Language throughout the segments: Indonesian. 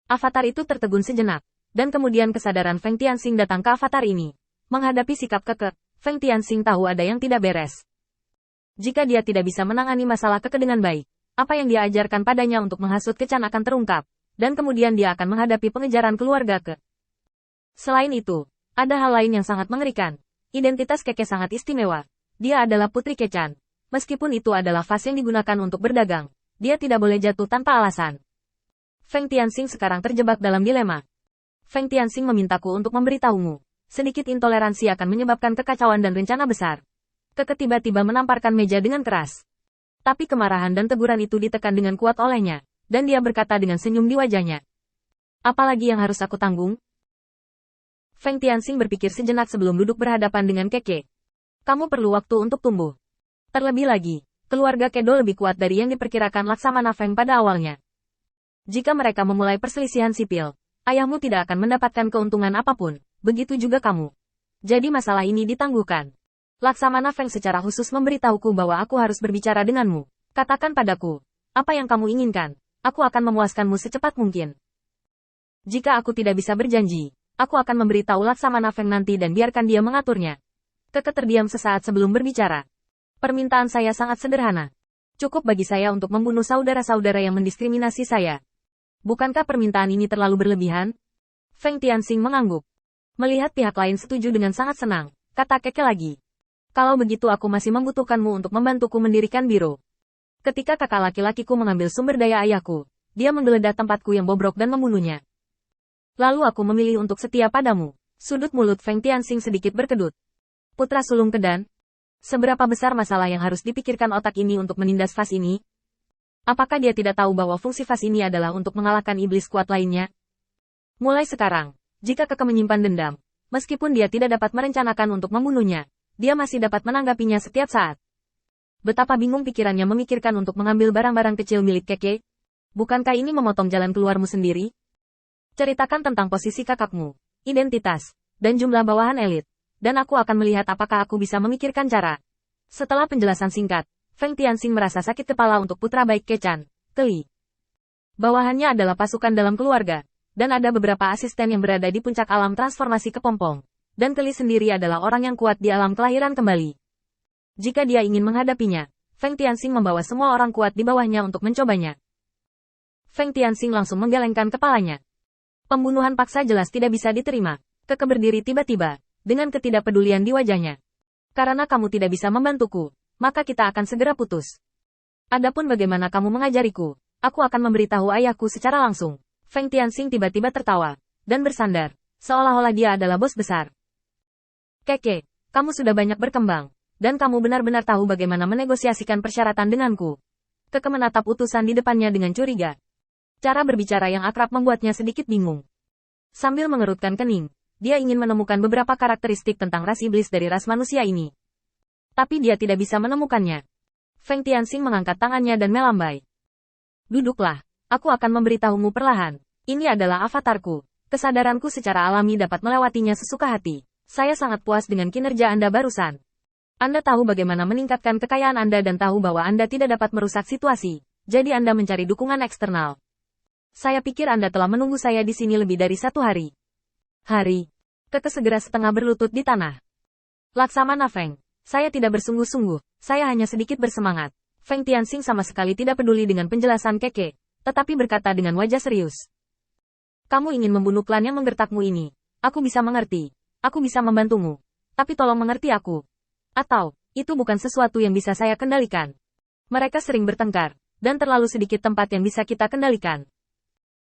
Avatar itu tertegun sejenak, dan kemudian kesadaran Feng Tianxing datang ke avatar ini. Menghadapi sikap kekeh, Feng Tianxing tahu ada yang tidak beres. Jika dia tidak bisa menangani masalah kekeh dengan baik, apa yang dia ajarkan padanya untuk menghasut Kecan akan terungkap, dan kemudian dia akan menghadapi pengejaran keluarga Ke. Selain itu, ada hal lain yang sangat mengerikan. Identitas Keke sangat istimewa. Dia adalah Putri Kecan. Meskipun itu adalah vas yang digunakan untuk berdagang, dia tidak boleh jatuh tanpa alasan. Feng Tianxing sekarang terjebak dalam dilema. Feng Tianxing memintaku untuk memberitahumu. Sedikit intoleransi akan menyebabkan kekacauan dan rencana besar. Keke tiba-tiba menamparkan meja dengan keras. Tapi kemarahan dan teguran itu ditekan dengan kuat olehnya, dan dia berkata dengan senyum di wajahnya. Apalagi yang harus aku tanggung? Feng Tianxing berpikir sejenak sebelum duduk berhadapan dengan Keke. Kamu perlu waktu untuk tumbuh. Terlebih lagi, keluarga Kedo lebih kuat dari yang diperkirakan Laksamana Feng pada awalnya. Jika mereka memulai perselisihan sipil, ayahmu tidak akan mendapatkan keuntungan apapun, begitu juga kamu. Jadi masalah ini ditangguhkan. Laksamana Feng secara khusus memberitahuku bahwa aku harus berbicara denganmu. Katakan padaku, apa yang kamu inginkan, aku akan memuaskanmu secepat mungkin. Jika aku tidak bisa berjanji, aku akan memberitahu Laksamana Feng nanti dan biarkan dia mengaturnya. Keke terdiam sesaat sebelum berbicara. Permintaan saya sangat sederhana. Cukup bagi saya untuk membunuh saudara-saudara yang mendiskriminasi saya. Bukankah permintaan ini terlalu berlebihan? Feng Tianxing mengangguk. Melihat pihak lain setuju dengan sangat senang, kata Keke lagi. Kalau begitu aku masih membutuhkanmu untuk membantuku mendirikan biro. Ketika kakak laki-lakiku mengambil sumber daya ayahku, dia menggeledah tempatku yang bobrok dan membunuhnya. Lalu aku memilih untuk setia padamu. Sudut mulut Feng Tianxing sedikit berkedut. Putra sulung Kedan, seberapa besar masalah yang harus dipikirkan otak ini untuk menindas vas ini? Apakah dia tidak tahu bahwa fungsi vas ini adalah untuk mengalahkan iblis kuat lainnya? Mulai sekarang, jika Keke menyimpan dendam, meskipun dia tidak dapat merencanakan untuk membunuhnya, dia masih dapat menanggapinya setiap saat. Betapa bingung pikirannya memikirkan untuk mengambil barang-barang kecil milik Keke. Bukankah ini memotong jalan keluarmu sendiri? Ceritakan tentang posisi kakakmu, identitas, dan jumlah bawahan elit, dan aku akan melihat apakah aku bisa memikirkan cara. Setelah penjelasan singkat, Feng Tianxing merasa sakit kepala untuk putra baik Kecan, Keli. Bawahannya adalah pasukan dalam keluarga, dan ada beberapa asisten yang berada di puncak alam transformasi kepompong, dan Keli sendiri adalah orang yang kuat di alam kelahiran kembali. Jika dia ingin menghadapinya, Feng Tianxing membawa semua orang kuat di bawahnya untuk mencobanya. Feng Tianxing langsung menggelengkan kepalanya. Pembunuhan paksa jelas tidak bisa diterima. Keke berdiri tiba-tiba, dengan ketidakpedulian di wajahnya. Karena kamu tidak bisa membantuku, maka kita akan segera putus. Adapun bagaimana kamu mengajariku, aku akan memberitahu ayahku secara langsung. Feng Tianxing tiba-tiba tertawa, dan bersandar, seolah-olah dia adalah bos besar. Keke, kamu sudah banyak berkembang, dan kamu benar-benar tahu bagaimana menegosiasikan persyaratan denganku. Keke menatap utusan di depannya dengan curiga. Cara berbicara yang akrab membuatnya sedikit bingung. Sambil mengerutkan kening, dia ingin menemukan beberapa karakteristik tentang ras iblis dari ras manusia ini. Tapi dia tidak bisa menemukannya. Feng Tianxing mengangkat tangannya dan melambai. Duduklah, aku akan memberitahumu perlahan. Ini adalah avatarku. Kesadaranku secara alami dapat melewatinya sesuka hati. Saya sangat puas dengan kinerja Anda barusan. Anda tahu bagaimana meningkatkan kekayaan Anda dan tahu bahwa Anda tidak dapat merusak situasi. Jadi Anda mencari dukungan eksternal. Saya pikir Anda telah menunggu saya di sini lebih dari 1 hari. Keke segera setengah berlutut di tanah. Laksamana Feng. Saya tidak bersungguh-sungguh, saya hanya sedikit bersemangat. Feng Tianxing sama sekali tidak peduli dengan penjelasan Keke, tetapi berkata dengan wajah serius. Kamu ingin membunuh klan yang menggertakmu ini. Aku bisa mengerti. Aku bisa membantumu. Tapi tolong mengerti aku. Atau, itu bukan sesuatu yang bisa saya kendalikan. Mereka sering bertengkar, dan terlalu sedikit tempat yang bisa kita kendalikan.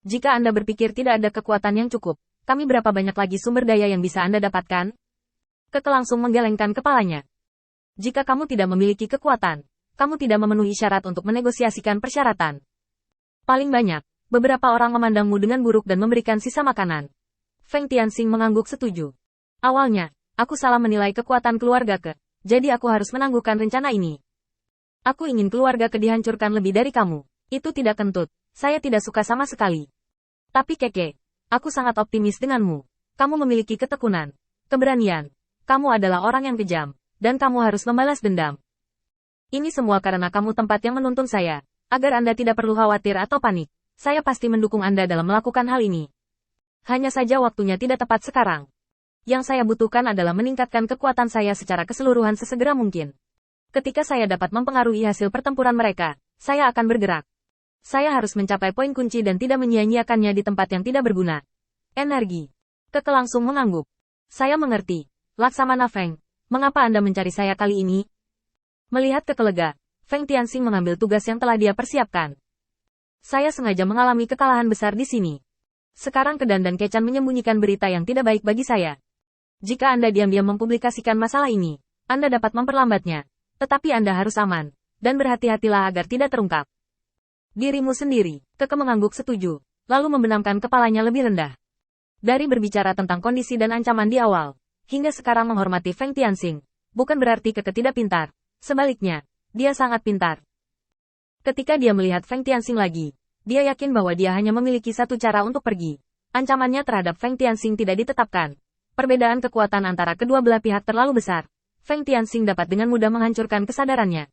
Jika Anda berpikir tidak ada kekuatan yang cukup, kami berapa banyak lagi sumber daya yang bisa Anda dapatkan? Keke langsung menggelengkan kepalanya. Jika kamu tidak memiliki kekuatan, kamu tidak memenuhi syarat untuk menegosiasikan persyaratan. Paling banyak, beberapa orang memandangmu dengan buruk dan memberikan sisa makanan. Feng Tianxing mengangguk setuju. Awalnya, aku salah menilai kekuatan keluarga Ke, jadi aku harus menangguhkan rencana ini. Aku ingin keluarga Ke dihancurkan lebih dari kamu. Itu tidak kentut, saya tidak suka sama sekali. Tapi Keke, aku sangat optimis denganmu. Kamu memiliki ketekunan, keberanian. Kamu adalah orang yang kejam. Dan kamu harus membalas dendam. Ini semua karena kamu tempat yang menuntun saya, agar Anda tidak perlu khawatir atau panik. Saya pasti mendukung Anda dalam melakukan hal ini. Hanya saja waktunya tidak tepat sekarang. Yang saya butuhkan adalah meningkatkan kekuatan saya secara keseluruhan sesegera mungkin. Ketika saya dapat mempengaruhi hasil pertempuran mereka, saya akan bergerak. Saya harus mencapai poin kunci dan tidak menyia-nyiakannya di tempat yang tidak berguna. Energi. Keke langsung mengangguk. Saya mengerti. Laksamana Feng, mengapa Anda mencari saya kali ini? Melihat Keke lega, Feng Tianxing mengambil tugas yang telah dia persiapkan. Saya sengaja mengalami kekalahan besar di sini. Sekarang Kedan dan Kecan menyembunyikan berita yang tidak baik bagi saya. Jika Anda diam-diam mempublikasikan masalah ini, Anda dapat memperlambatnya. Tetapi Anda harus aman, dan berhati-hatilah agar tidak terungkap. Dirimu sendiri, Keke mengangguk setuju, lalu membenamkan kepalanya lebih rendah. Dari berbicara tentang kondisi dan ancaman di awal, hingga sekarang menghormati Feng Tianxing, bukan berarti Keke tidak pintar. Sebaliknya, dia sangat pintar. Ketika dia melihat Feng Tianxing lagi, dia yakin bahwa dia hanya memiliki satu cara untuk pergi. Ancamannya terhadap Feng Tianxing tidak ditetapkan. Perbedaan kekuatan antara kedua belah pihak terlalu besar. Feng Tianxing dapat dengan mudah menghancurkan kesadarannya.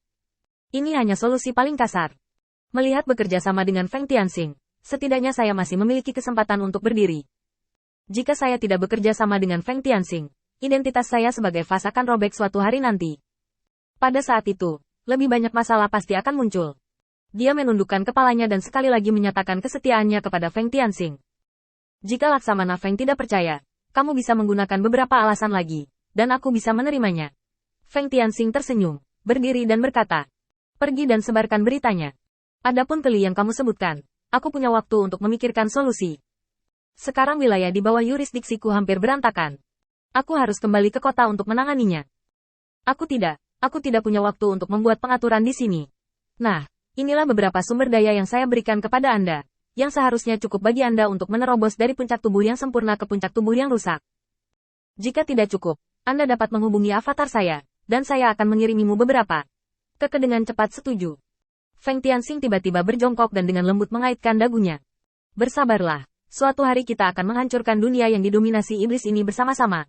Ini hanya solusi paling kasar. Melihat bekerja sama dengan Feng Tianxing, setidaknya saya masih memiliki kesempatan untuk berdiri. Jika saya tidak bekerja sama dengan Feng Tianxing, identitas saya sebagai Fas akan robek suatu hari nanti. Pada saat itu, lebih banyak masalah pasti akan muncul. Dia menundukkan kepalanya dan sekali lagi menyatakan kesetiaannya kepada Feng Tianxing. Jika Laksamana Feng tidak percaya, kamu bisa menggunakan beberapa alasan lagi, dan aku bisa menerimanya. Feng Tianxing tersenyum, berdiri dan berkata, pergi dan sebarkan beritanya. Adapun keli yang kamu sebutkan, aku punya waktu untuk memikirkan solusi. Sekarang wilayah di bawah yurisdiksiku hampir berantakan. Aku harus kembali ke kota untuk menanganinya. Aku tidak punya waktu untuk membuat pengaturan di sini. Nah, inilah beberapa sumber daya yang saya berikan kepada Anda, yang seharusnya cukup bagi Anda untuk menerobos dari puncak tubuh yang sempurna ke puncak tubuh yang rusak. Jika tidak cukup, Anda dapat menghubungi avatar saya, dan saya akan mengirimimu beberapa. Keke dengan cepat setuju. Feng Tianxing tiba-tiba berjongkok dan dengan lembut mengaitkan dagunya. Bersabarlah, suatu hari kita akan menghancurkan dunia yang didominasi iblis ini bersama-sama.